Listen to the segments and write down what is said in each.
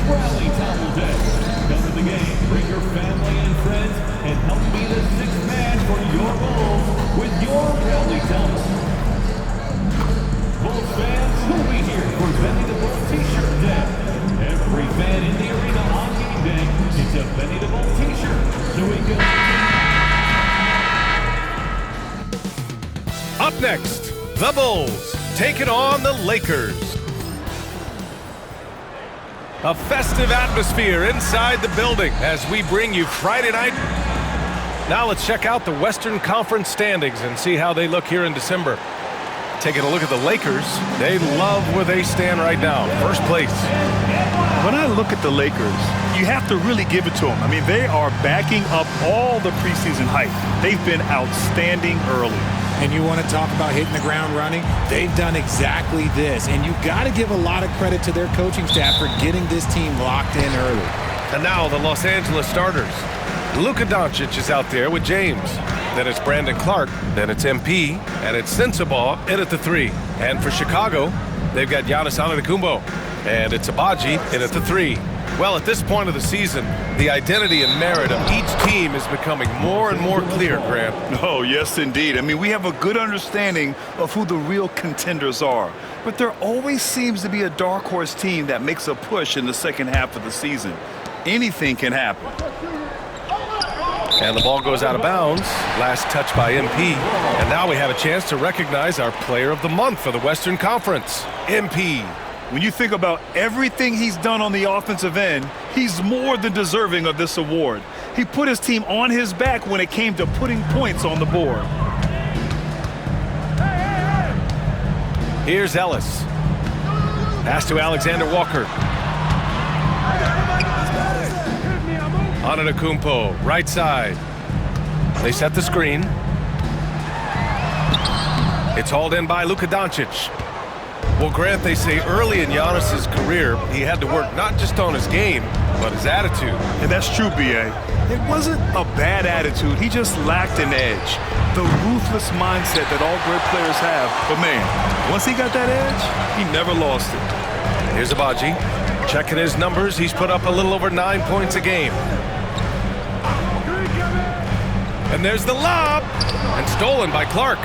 Rally Towel Day. Come to the game, bring your family and friends, and help be the sixth man for your Bulls with your Rally Towel. Bulls fans will be here presenting the Bulls T-shirt Day. Every fan in the arena on game day gets a Benny the Bull T-shirt, so we can. Up next, the Bulls taking on the Lakers. A festive atmosphere inside the building as we bring you Friday night. Now let's check out the Western Conference standings and see how they look here in December. Taking a look at the Lakers, they love where they stand right now. First place. When I look at the Lakers, you have to really give it to them. I mean, they are backing up all the preseason hype. They've been outstanding early. And you want to talk about hitting the ground running? They've done exactly this. And you got to give a lot of credit to their coaching staff for getting this team locked in early. And now the Los Angeles starters. Luka Doncic is out there with James. Then it's Brandon Clark. Then it's MP. And it's Sensabaugh in at the 3. And for Chicago, they've got Giannis Antetokounmpo. And it's Abaji in at the 3. Well, at this point of the season, the identity and merit of each team is becoming more and more clear, Grant. Oh, yes, indeed. I mean, we have a good understanding of who the real contenders are. But there always seems to be a dark horse team that makes a push in the second half of the season. Anything can happen. And the ball goes out of bounds. Last touch by MP. And now we have a chance to recognize our player of the month for the Western Conference, MP. When you think about everything he's done on the offensive end, he's more than deserving of this award. He put his team on his back when it came to putting points on the board. Here's Ellis. Pass to Alexander Walker. Antetokounmpo, right side. They set the screen. It's hauled in by Luka Doncic. Well, Grant, they say early in Giannis's career, he had to work not just on his game, but his attitude. And that's true, B.A. It wasn't a bad attitude. He just lacked an edge. The ruthless mindset that all great players have. But, man, once he got that edge, he never lost it. Here's Abaji. Checking his numbers, he's put up a little over 9 points a game. And there's the lob. And stolen by Clark.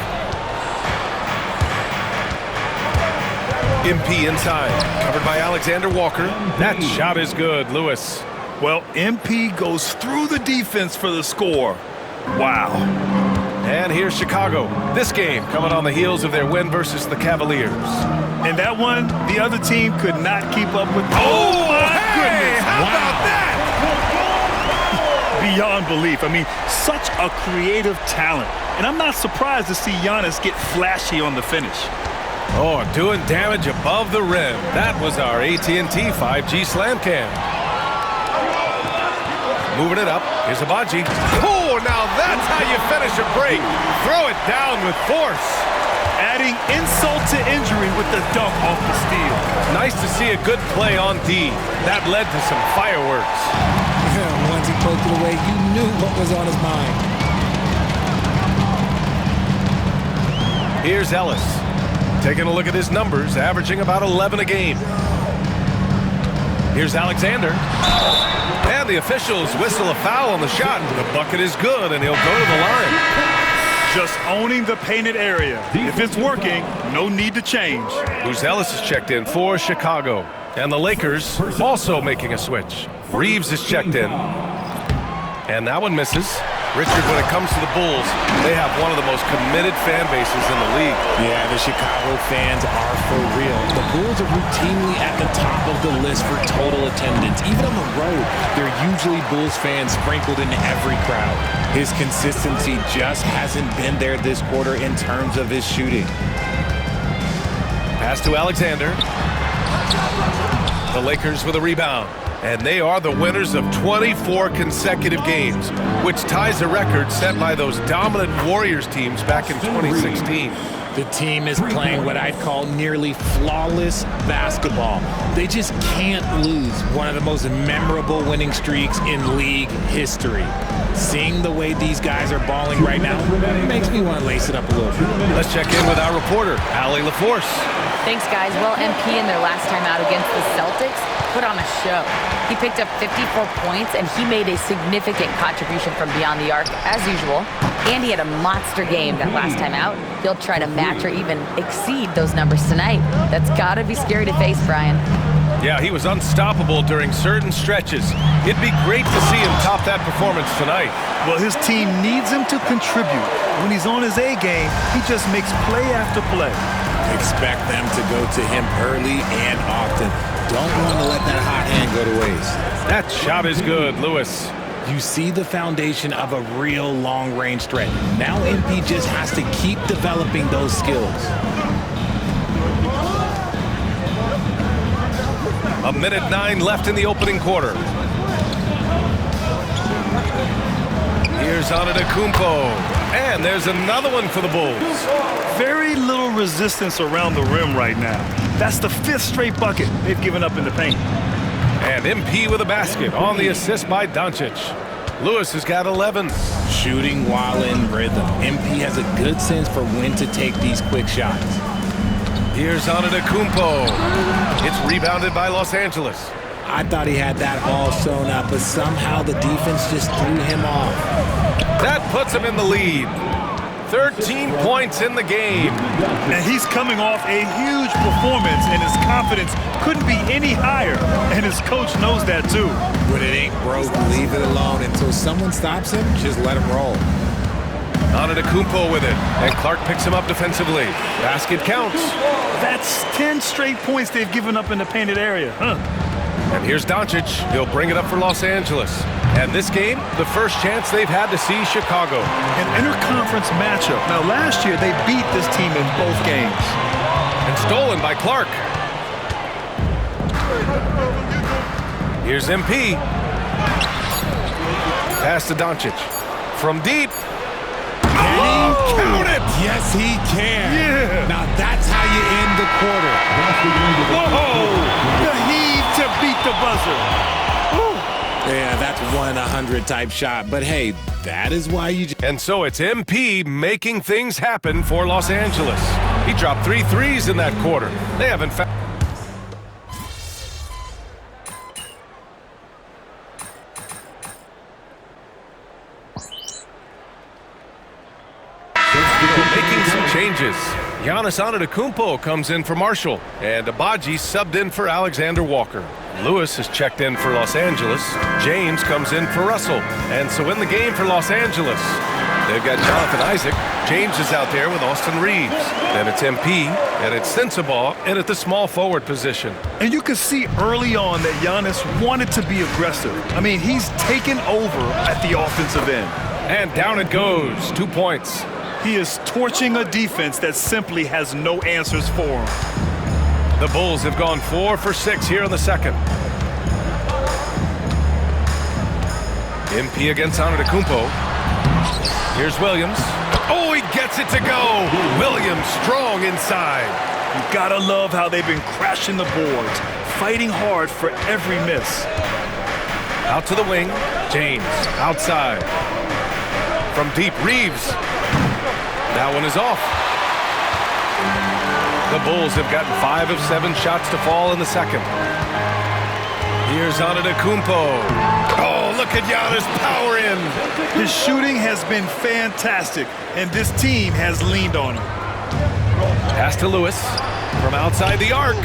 MP inside, covered by Alexander Walker. That shot is good, Lewis. Well, MP goes through the defense for the score. Wow. And here's Chicago. This game coming on the heels of their win versus the Cavaliers. And that one, the other team could not keep up with. Oh, my goodness! How about that? Beyond belief. I mean, such a creative talent. And I'm not surprised to see Giannis get flashy on the finish. Oh, doing damage above the rim. That was our AT&T 5G Slam Cam. Moving it up. Here's Abaji. Oh, now that's how you finish a break. Throw it down with force. Adding insult to injury with the dunk off the steal. Nice to see a good play on D. That led to some fireworks. Yeah, once he poked it away, you knew what was on his mind. Here's Ellis. Taking a look at his numbers, averaging about 11 a game. Here's Alexander. And the officials whistle a foul on the shot. The bucket is good, and he'll go to the line. Just owning the painted area. If it's working, no need to change. Bruce Ellis is checked in for Chicago. And the Lakers also making a switch. Reeves is checked in. And that one misses. Richard, when it comes to the Bulls, they have one of the most committed fan bases in the league. Yeah, the Chicago fans are for real. The Bulls are routinely at the top of the list for total attendance. Even on the road, there are usually Bulls fans sprinkled into every crowd. His consistency just hasn't been there this quarter in terms of his shooting. Pass to Alexander. The Lakers with a rebound. And they are the winners of 24 consecutive games, which ties a record set by those dominant Warriors teams back in 2016. The team is playing what I'd call nearly flawless basketball. They just can't lose one of the most memorable winning streaks in league history. Seeing the way these guys are balling right now makes me want to lace it up a little bit. Let's check in with our reporter, Allie LaForce. Thanks, guys. Well, MP in their last time out against the Celtics put on a show. He picked up 54 points, and he made a significant contribution from beyond the arc, as usual. And he had a monster game that last time out. He'll try to match or even exceed those numbers tonight. That's got to be scary to face, Brian. Yeah, he was unstoppable during certain stretches. It'd be great to see him top that performance tonight. Well, his team needs him to contribute. When he's on his A game, he just makes play after play. Expect them to go to him early and often. Don't want to let that hot hand go to waste. That shot is good, Lewis. You see the foundation of a real long-range threat. Now MP just has to keep developing those skills. A minute 9 left in the opening quarter. Here's Antetokounmpo. And there's another one for the Bulls. Very little resistance around the rim right now. That's the 5th straight bucket they've given up in the paint. And MP with a basket on the assist by Doncic. Lewis has got 11. Shooting while in rhythm. MP has a good sense for when to take these quick shots. Here's Antetokounmpo. It's rebounded by Los Angeles. I thought he had that all sewn up, but somehow the defense just threw him off. That puts him in the lead. 13 points in the game. And he's coming off a huge performance, and his confidence couldn't be any higher. And his coach knows that too. When it ain't broke, leave it alone. Until someone stops him, just let him roll. Antetokounmpo with it, and Clark picks him up defensively. Basket counts. That's 10 straight points they've given up in the painted area, huh? And here's Doncic. He'll bring it up for Los Angeles. And this game, the first chance they've had to see Chicago. An interconference matchup. Now, last year, they beat this team in both games. And stolen by Clark. Here's MP. Pass to Doncic. From deep. Oh, count it! Yes, he can. Yeah. Now that's how you end the quarter. Whoa! The heave to beat the buzzer. Woo. Yeah, that's 1-100 type shot. But hey, that is why you... And so it's MP making things happen for Los Angeles. He dropped 3 threes in that quarter. They haven't found... Making some changes. Giannis Antetokounmpo comes in for Marshall, and Abaji subbed in for Alexander Walker. Lewis is checked in for Los Angeles. James comes in for Russell. And so in the game for Los Angeles, they've got Jonathan Isaac. James is out there with Austin Reeves. Then it's MP, and it's Sensabaugh in at the small forward position. And you could see early on that Giannis wanted to be aggressive. I mean, he's taken over at the offensive end. And down it goes. 2 points. He is torching a defense that simply has no answers for him. The Bulls have gone 4 for 6 here in the second. MP against Antetokounmpo. Here's Williams. Oh, he gets it to go. Williams strong inside. You gotta love how they've been crashing the boards, fighting hard for every miss. Out to the wing. James outside. From deep, Reeves. That one is off. The Bulls have gotten 5 of 7 shots to fall in the second. Here's Antetokounmpo. Oh, look at Giannis power in. His shooting has been fantastic, and this team has leaned on him. Pass to Lewis from outside the arc.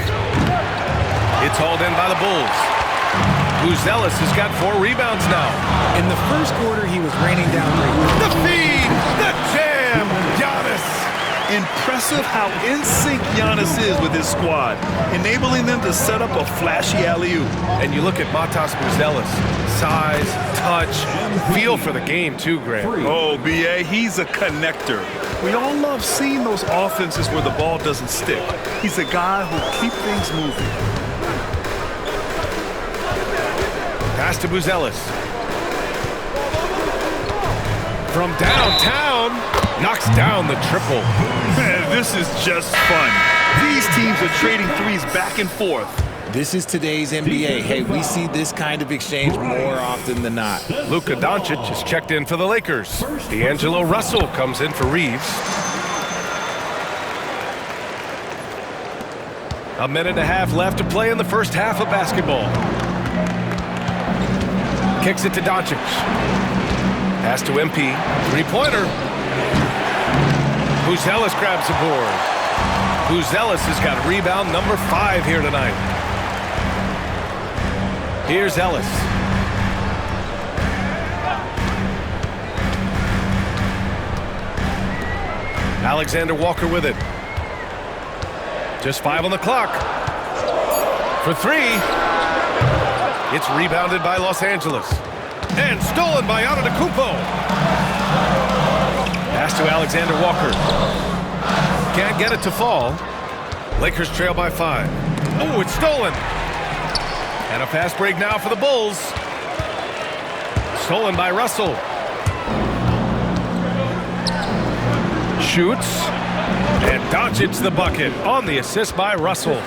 It's hauled in by the Bulls. Buzelis has got 4 rebounds now. In the first quarter, he was raining down The feed, the jam, Giannis. Impressive how in sync Giannis is with his squad, enabling them to set up a flashy alley-oop. And you look at Matas Buzelis. Size, touch, feel for the game too, Grant. Oh, B.A., he's a connector. We all love seeing those offenses where the ball doesn't stick. He's a guy who'll keep things moving. Pass to Buzelis. From downtown, knocks down the triple. Man, this is just fun. These teams are trading threes back and forth. This is today's NBA. Hey, we see this kind of exchange more often than not. Luka Doncic is checked in for the Lakers. D'Angelo Russell comes in for Reeves. A minute and a half left to play in the first half of basketball. Kicks it to Doncic. Pass to MP. Three-pointer. Ellis grabs the board. Ellis has got rebound number 5 here tonight. Here's Ellis. Alexander Walker with it. Just 5 on the clock. For 3. It's rebounded by Los Angeles. And stolen by Antetokounmpo. Pass to Alexander Walker. Can't get it to fall. Lakers trail by 5. Oh, it's stolen. And a fast break now for the Bulls. Stolen by Russell. Shoots. And Doncic the bucket on the assist by Russell.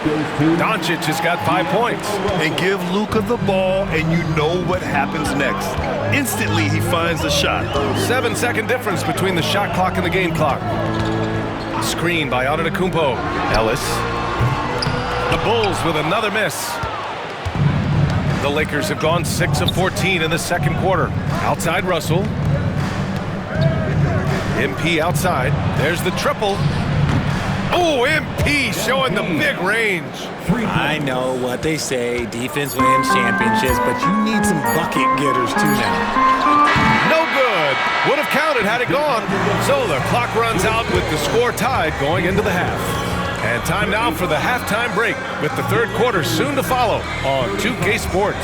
Doncic has got 5 points. And give Luka the ball, and you know what happens next. Instantly, he finds the shot. 7-second difference between the shot clock and the game clock. Screen by Antetokounmpo. Ellis. The Bulls with another miss. The Lakers have gone 6 of 14 in the second quarter. Outside Russell. MP outside. There's the triple. Oh, MP showing the big range. I know what they say, defense wins championships, but you need some bucket getters too now. No good. Would have counted had it gone. So the clock runs out with the score tied going into the half. And time now for the halftime break with the third quarter soon to follow on 2K Sports.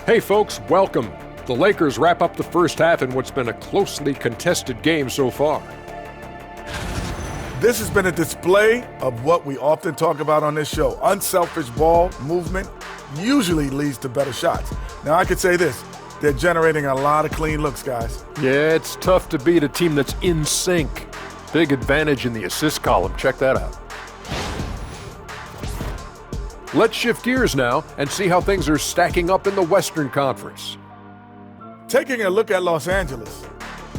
Hey folks, welcome. The Lakers wrap up the first half in what's been a closely contested game so far. This has been a display of what we often talk about on this show. Unselfish ball movement usually leads to better shots. Now I could say this, they're generating a lot of clean looks, guys. Yeah, it's tough to beat a team that's in sync. Big advantage in the assist column, check that out. Let's shift gears now and see how things are stacking up in the Western Conference. Taking a look at Los Angeles.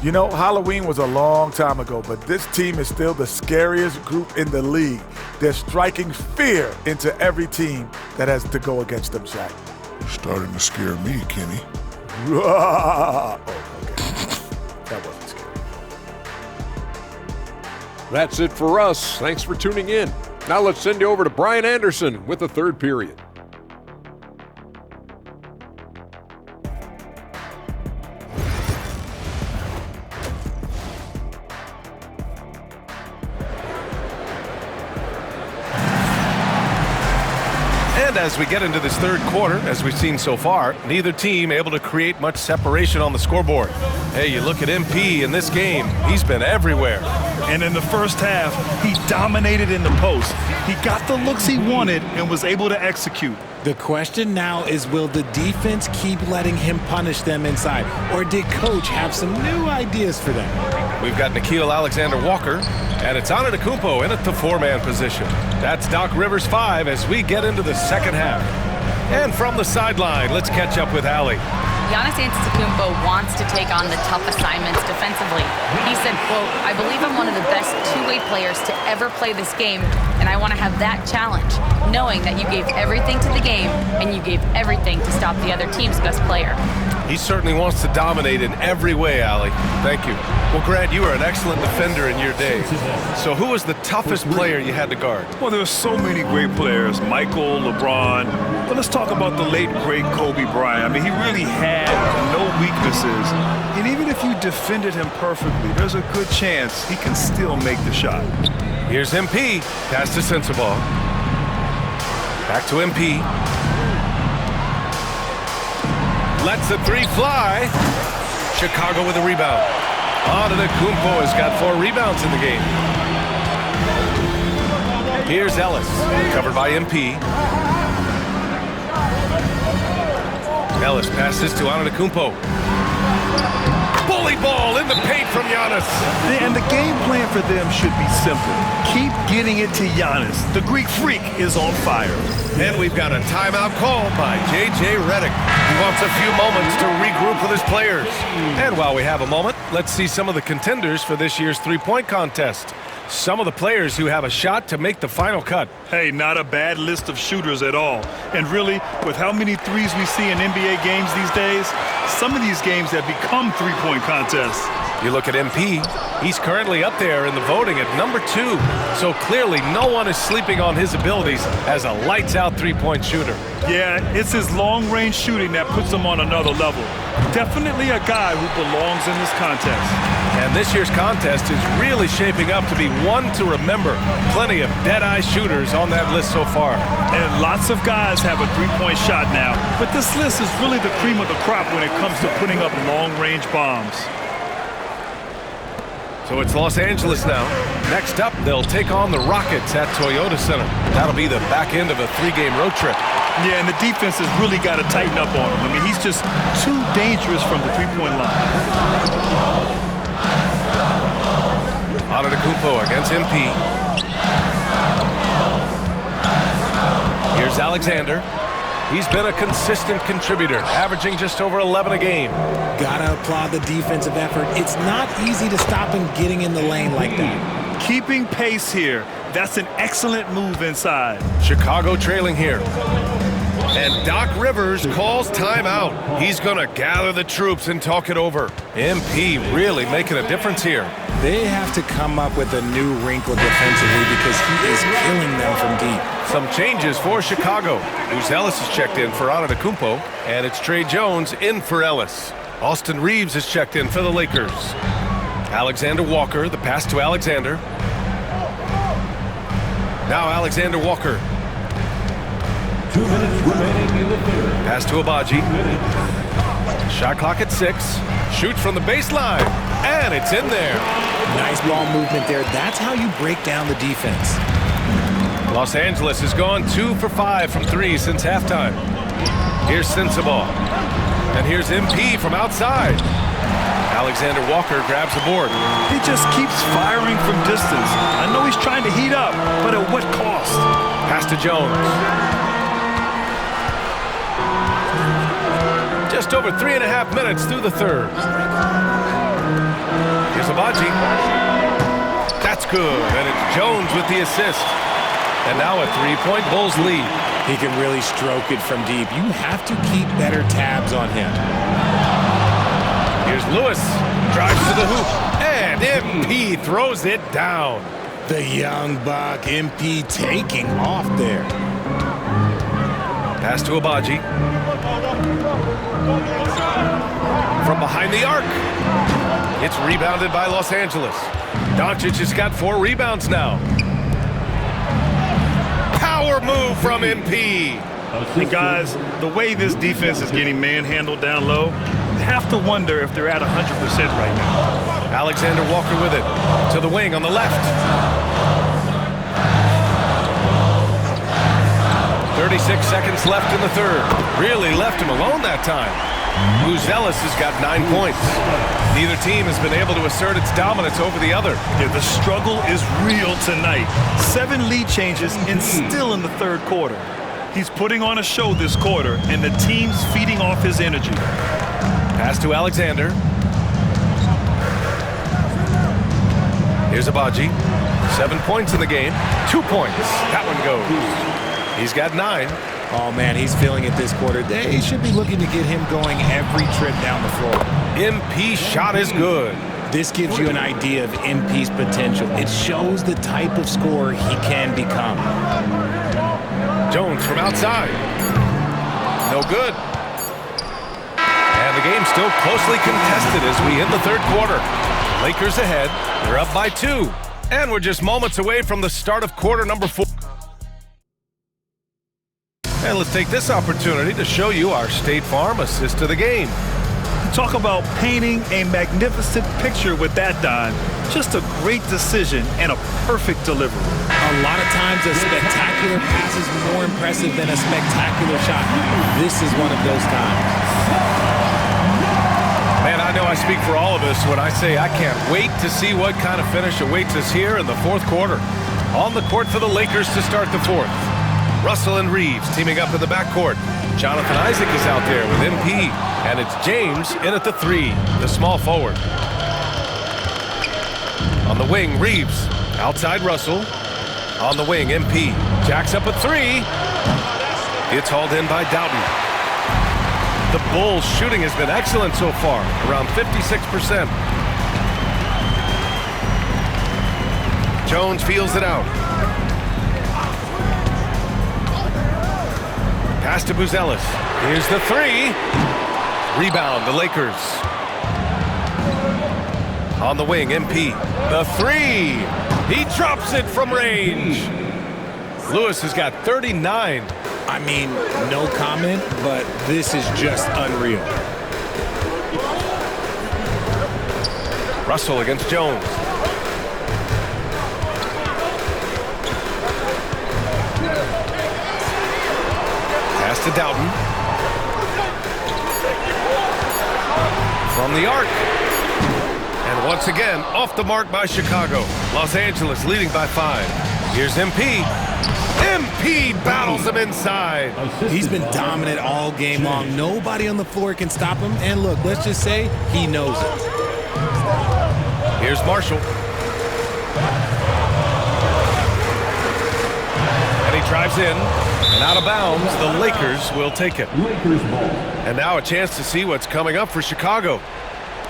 You know, Halloween was a long time ago, but this team is still the scariest group in the league. They're striking fear into every team that has to go against them, Shaq. You're starting to scare me, Kenny. Oh, okay. That wasn't scary. That's it for us. Thanks for tuning in. Now let's send you over to Brian Anderson with the third period. And as we get into this third quarter, as we've seen so far, neither team able to create much separation on the scoreboard. Hey, you look at MP in this game, he's been everywhere. And in the first half, he dominated in the post. He got the looks he wanted and was able to execute. The question now is, will the defense keep letting him punish them inside? Or did Coach have some new ideas for them? We've got Nickeil Alexander-Walker, and it's Antetokounmpo in at the 4-man position. That's Doc Rivers 5 as we get into the second half. And from the sideline, let's catch up with Allie. Giannis Antetokounmpo wants to take on the tough assignments defensively. He said, quote, "I believe I'm one of the best two-way players to ever play this game, and I want to have that challenge, knowing that you gave everything to the game and you gave everything to stop the other team's best player." He certainly wants to dominate in every way, Allie. Thank you. Well, Grant, you were an excellent defender in your day. So who was the toughest player you had to guard? Well, there are so many great players, Michael, LeBron. But let's talk about the late, great Kobe Bryant. I mean, he really had no weaknesses. And even if you defended him perfectly, there's a good chance he can still make the shot. Here's MP. Pass to Sensabaugh. Back to MP. Lets the 3 fly. Chicago with a rebound. Antetokounmpo has got 4 rebounds in the game. Here's Ellis, covered by MP. Ellis passes to Antetokounmpo. Bully ball in the paint from Giannis. And the game plan for them should be simple. Keep getting it to Giannis. The Greek freak is on fire. And we've got a timeout called by J.J. Redick. He wants a few moments to regroup with his players. And while we have a moment, let's see some of the contenders for this year's three-point contest. Some of the players who have a shot to make the final cut. Hey, not a bad list of shooters at all. And really, with how many threes we see in NBA games these days, some of these games have become three-point contests. You look at MP, he's currently up there in the voting at number 2. So clearly no one is sleeping on his abilities as a lights-out three-point shooter. Yeah, it's his long-range shooting that puts him on another level. Definitely a guy who belongs in this contest. And this year's contest is really shaping up to be one to remember. Plenty of dead-eye shooters on that list so far. And lots of guys have a three-point shot now. But this list is really the cream of the crop when it comes to putting up long-range bombs. So it's Los Angeles now. Next up, they'll take on the Rockets at Toyota Center. That'll be the back end of a 3-game road trip. Yeah, and the defense has really got to tighten up on him. I mean, he's just too dangerous from the three-point line. Antetokounmpo against MP. Here's Alexander. He's been a consistent contributor, averaging just over 11 a game. Gotta applaud the defensive effort. It's not easy to stop him getting in the lane like that. Keeping pace here. That's an excellent move inside. Chicago trailing here. And Doc Rivers calls timeout. He's going to gather the troops and talk it over. MP really making a difference here. They have to come up with a new wrinkle defensively because he is killing them from deep. Some changes for Chicago. Who's Ellis is checked in for Antetokounmpo, and it's Trey Jones in for Ellis. Austin Reeves is checked in for the Lakers. Alexander Walker, the pass to Alexander. Now Alexander Walker. 2 minutes remaining in the third. Pass to Abaji. Shot clock at 6. Shoots from the baseline, and it's in there. Nice ball movement there. That's how you break down the defense. Los Angeles has gone 2 for 5 from 3 since halftime. Here's Sensabaugh. And here's MP from outside. Alexander Walker grabs the board. He just keeps firing from distance. I know he's trying to heat up, but at what cost? Pass to Jones. Just over 3.5 minutes through the third. Here's Abaji. That's good, and it's Jones with the assist. And now a 3-point Bulls lead. He can really stroke it from deep. You have to keep better tabs on him. Here's Lewis. Drives to the hoop. And MP throws it down. The young buck, MP, taking off there. Pass to Abaji. From behind the arc. It's rebounded by Los Angeles. Doncic has got 4 rebounds now. Power move from MP. And guys, the way this defense is getting manhandled down low, you have to wonder if they're at 100% right now. Alexander Walker with it. To the wing on the left. 36 seconds left in the third. Really left him alone that time. Ellis has got 9 points. Neither team has been able to assert its dominance over the other. Yeah, the struggle is real tonight. 7 lead changes and still in the third quarter. He's putting on a show this quarter, and the team's feeding off his energy. Pass to Alexander. Here's Abaji. 7 points in the game. 2 points. That one goes. He's got 9. Oh, man, he's feeling it this quarter. They should be looking to get him going every trip down the floor. MP shot is good. This gives you an idea of MP's potential. It shows the type of scorer he can become. Jones from outside. No good. And the game's still closely contested as we end the third quarter. Lakers ahead. They're up by 2. And we're just moments away from the start of quarter number 4. And let's take this opportunity to show you our State Farm assist of the game. Talk about painting a magnificent picture with that dime. Just a great decision and a perfect delivery. A lot of times a spectacular pass is more impressive than a spectacular shot. This is one of those times. Man, I I know I speak for all of us when I say I can't wait to see what kind of finish awaits us here in the fourth quarter. On the court for the Lakers to start the fourth. Russell and Reeves teaming up in the backcourt. Jonathan Isaac is out there with MP, and it's James in at the 3, the small forward. On the wing, Reeves. Outside Russell. On the wing, MP. Jacks up a 3. It's hauled in by Doughton. The Bulls' shooting has been excellent so far, around 56%. Jones feels it out. Pass to Buzelis. Here's the 3. Rebound, the Lakers. On the wing, MP. The 3. He drops it from range. Lewis has got 39. I mean, no comment, but this is just unreal. Russell against Jones. Pass to Doughton. From the arc. And once again, off the mark by Chicago. Los Angeles leading by 5. Here's MP. MP battles him inside. He's been dominant all game long. Nobody on the floor can stop him. And look, let's just say he knows it. Here's Marshall. And he drives in. And out of bounds, the Lakers will take it. Lakers ball. And now a chance to see what's coming up for Chicago.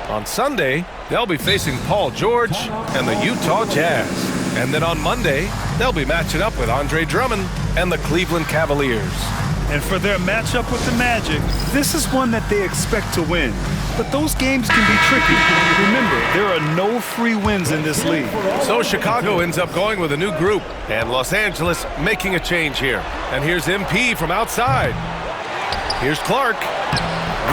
On Sunday, they'll be facing Paul George and the Utah Jazz. And then on Monday, they'll be matching up with Andre Drummond and the Cleveland Cavaliers. And for their matchup with the Magic, this is one that they expect to win. But those games can be tricky. Remember, there are no free wins in this league. So Chicago ends up going with a new group, and Los Angeles making a change here. And here's MP from outside. Here's Clark.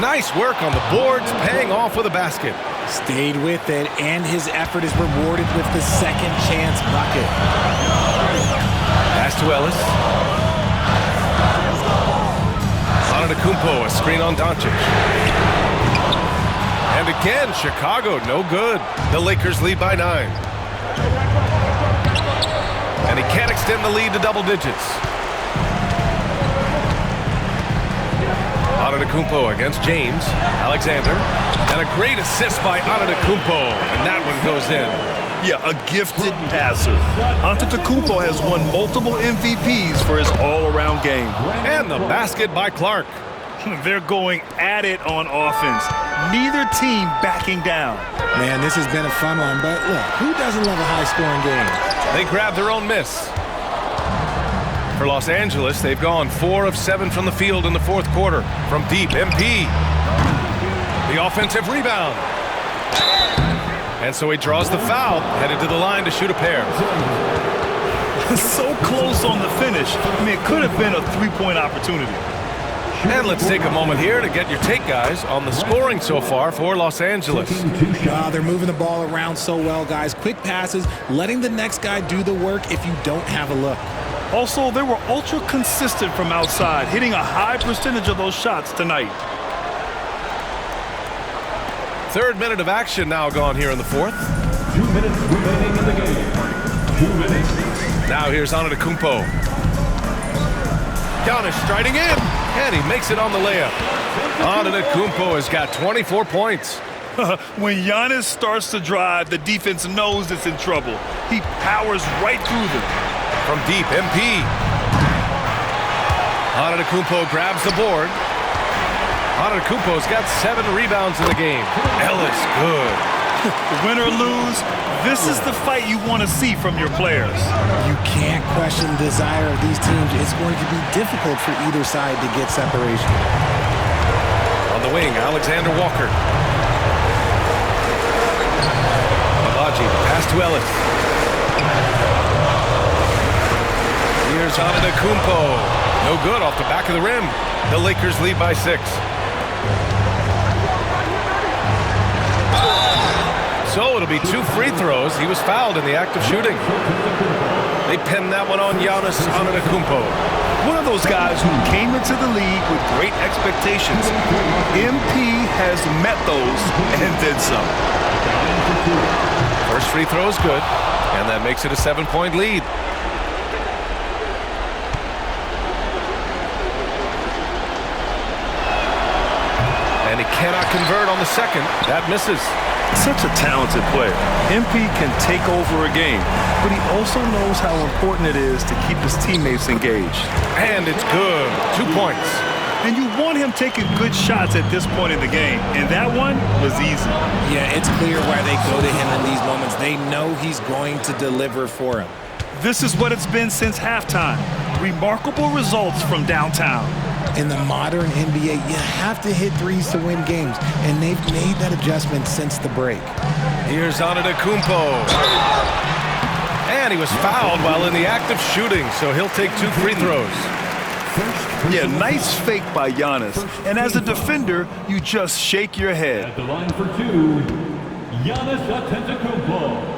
Nice work on the boards, paying off with a basket. Stayed with it, and his effort is rewarded with the second chance bucket. Pass to Ellis. Antetokounmpo, a screen on Doncic. And again, Chicago, no good. The Lakers lead by 9. And he can't extend the lead to double digits. Antetokounmpo against James. Alexander. And a great assist by Antetokounmpo. And that one goes in. Yeah, a gifted passer. Antetokounmpo has won multiple MVPs for his all-around game. And the basket by Clark. They're going at it on offense. Neither team backing down. Man, this has been a fun one, but look, who doesn't love a high-scoring game? They grab their own miss. For Los Angeles, they've gone 4 of 7 from the field in the fourth quarter. From deep, MP. The offensive rebound. And so he draws the foul, headed to the line to shoot a pair. So close on the finish. I mean, it could have been a three-point opportunity. And let's take a moment here to get your take, guys, on the scoring so far for Los Angeles. They're moving the ball around so well, guys. Quick passes, letting the next guy do the work if you don't have a look. Also, they were ultra consistent from outside, hitting a high percentage of those shots tonight. Third minute of action now gone here in the fourth. 2 minutes remaining in the game. 2 minutes. Now here's Antetokounmpo. Giannis striding in, and he makes it on the layup. Antetokounmpo has got 24 points. When Giannis starts to drive, the defense knows it's in trouble. He powers right through them. From deep, MP. Antetokounmpo grabs the board. Antetokounmpo's got 7 rebounds in the game. Ellis, good. Win or lose, this is the fight you want to see from your players. You can't question the desire of these teams. It's going to be difficult for either side to get separation. On the wing, Alexander Walker. Abaji, pass to Ellis. Here's Antetokounmpo. No good off the back of the rim. The Lakers lead by 6. So it'll be 2 free throws. He was fouled in the act of shooting. They pinned that one on Giannis Antetokounmpo. One of those guys who came into the league with great expectations. MP has met those and then some. First free throw is good, and that makes it a 7-point lead. And he cannot convert on the second. That misses. Such a talented player. MP can take over a game, but he also knows how important it is to keep his teammates engaged. And it's good. 2 points. And you want him taking good shots at this point in the game, and that one was easy. Yeah, it's clear why they go to him in these moments. They know he's going to deliver for him. This is what it's been since halftime. Remarkable results from downtown. In the modern NBA, you have to hit threes to win games, and they've made that adjustment since the break. Here's Antetokounmpo. And he was fouled while in the act of shooting, so he'll take 2 free throws. Yeah, nice fake by Giannis. And as a defender, you just shake your head. At the line for 2, Giannis Antetokounmpo.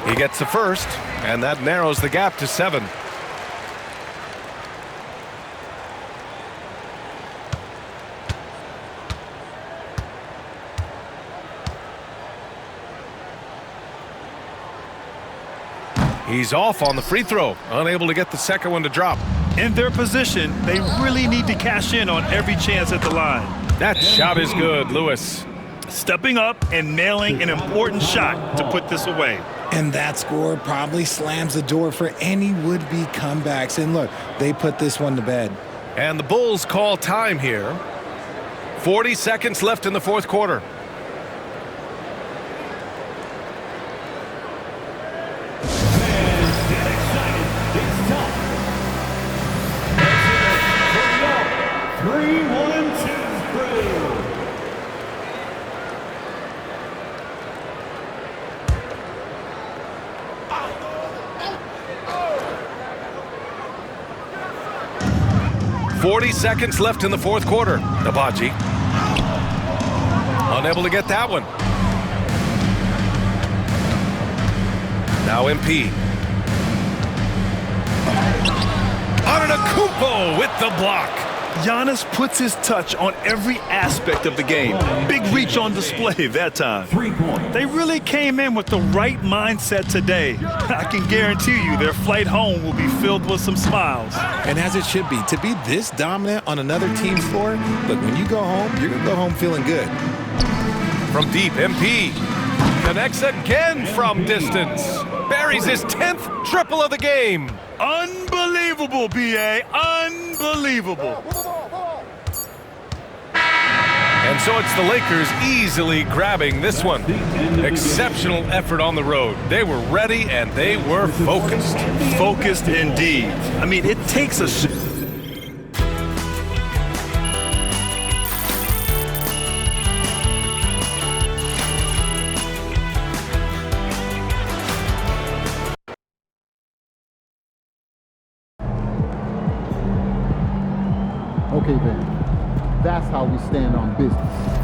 He gets the first, and that narrows the gap to 7. He's off on the free throw, unable to get the second one to drop. In their position, they really need to cash in on every chance at the line. That shot is good, Lewis. Stepping up and nailing an important shot to put this away. And that score probably slams the door for any would-be comebacks. And look, they put this one to bed. And the Bulls call time here. 40 seconds left in the fourth quarter. Fans get excited. It's tough. 3-1-2 through. – 40 seconds left in the fourth quarter. Nabaji unable to get that one. Now MP. Antetokounmpo with the block. Giannis puts his touch on every aspect of the game. Big reach on display that time. 3 points. They really came in with the right mindset today. I can guarantee you their flight home will be filled with some smiles. And as it should be, to be this dominant on another team's floor, look, when you go home, you're going to go home feeling good. From deep, MP connects again from distance. Buries his 10th triple of the game. Unbelievable, B.A. Unbelievable. And so it's the Lakers easily grabbing this one. Exceptional effort on the road. They were ready and they were focused. Focused indeed. I mean, it takes a... Okay then, that's how we stand on business.